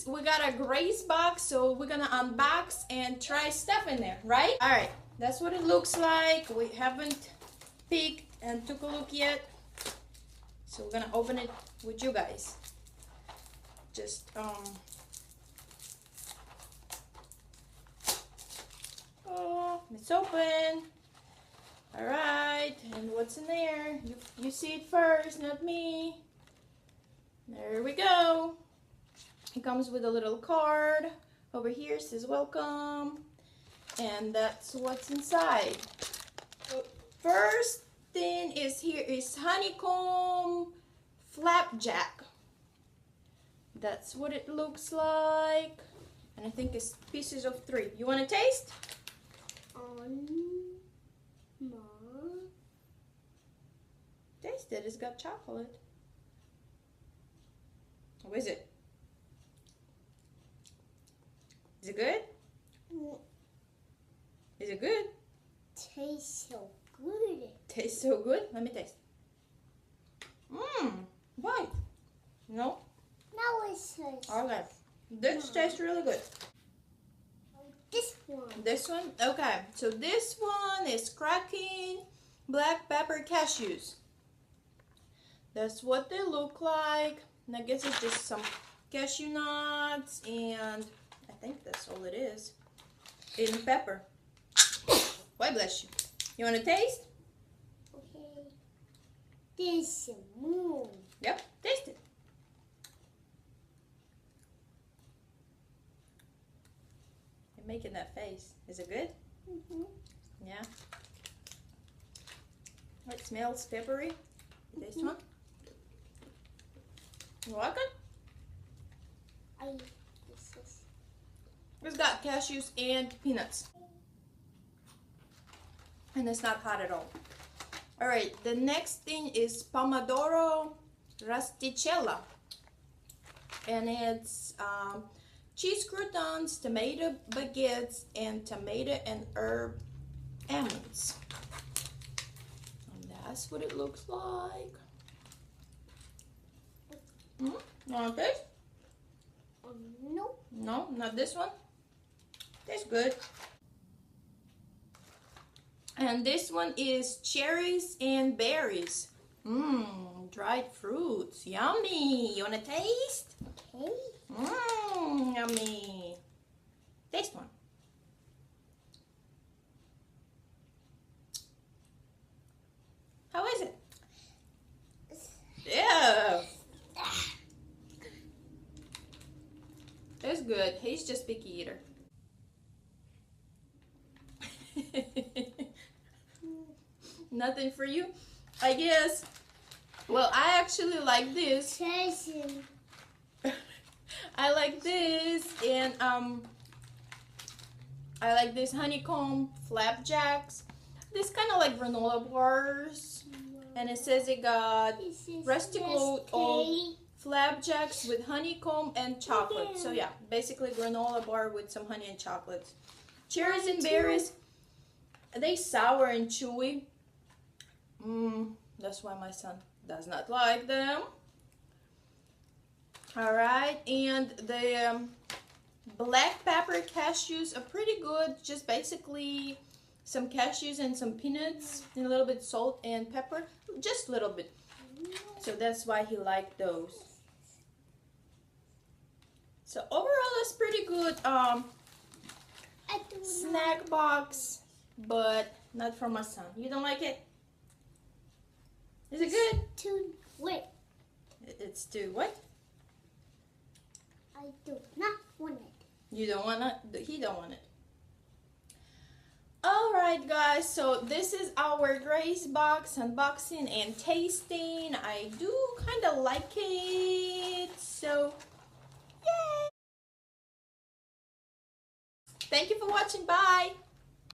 we got a Graze Box, so we're gonna unbox and try stuff in there, right? All right, that's what it looks like. We haven't peeked and took a look yet, so we're gonna open it with you guys. Just oh, it's open. All right, and what's in there? You see it first, not me. There we go. It comes with a little card. Over here says welcome. And that's what's inside. First thing is here is honeycomb flapjack. That's what it looks like. And I think it's pieces of 3. You want to taste? Taste it. It's got chocolate. What is it? Is it good? Is it good? Tastes so good. Tastes so good? Let me taste. Right. No? Now it says. Okay. This tastes really good. This one. This one? Okay. So this one is cracking black pepper cashews. That's what they look like. And I guess it's just some cashew nuts and I think that's all it is. And pepper. Why bless you. You want to taste? Okay. This moon. Yep, taste it. You're making that face. Is it good? Yeah. It smells peppery. You taste one? You like it? It's got cashews and peanuts. And it's not hot at all. Alright, the next thing is Pomodoro Rasticella. And it's cheese croutons, tomato baguettes, and tomato and herb almonds. And that's what it looks like. You want to taste? No. No, not this one. Tastes good. And this one is cherries and berries. Dried fruits. Yummy. You want to taste? Okay. Yummy. Taste one. How is it? Yeah. That's good. He's just picky eater. Nothing for you, I guess. Well, I actually like this. I like this, and I like this honeycomb flapjacks. This kind of like granola bars, and it says it got rustic old flapjacks with honeycomb and chocolate. So yeah, basically granola bar with some honey and chocolate. Cherries and berries. They sour and chewy. That's why my son does not like them. Alright, and the black pepper cashews are pretty good. Just basically some cashews and some peanuts and a little bit salt and pepper. Just a little bit. So that's why he liked those. So overall, it's pretty good snack box, but not for my son. You don't like it? Is it good? Too wet. It's too what? I do not want it. You don't want it? He don't want it. Alright guys, so this is our Graze Box unboxing and tasting. I do kind of like it, so yay! Thank you for watching. Bye!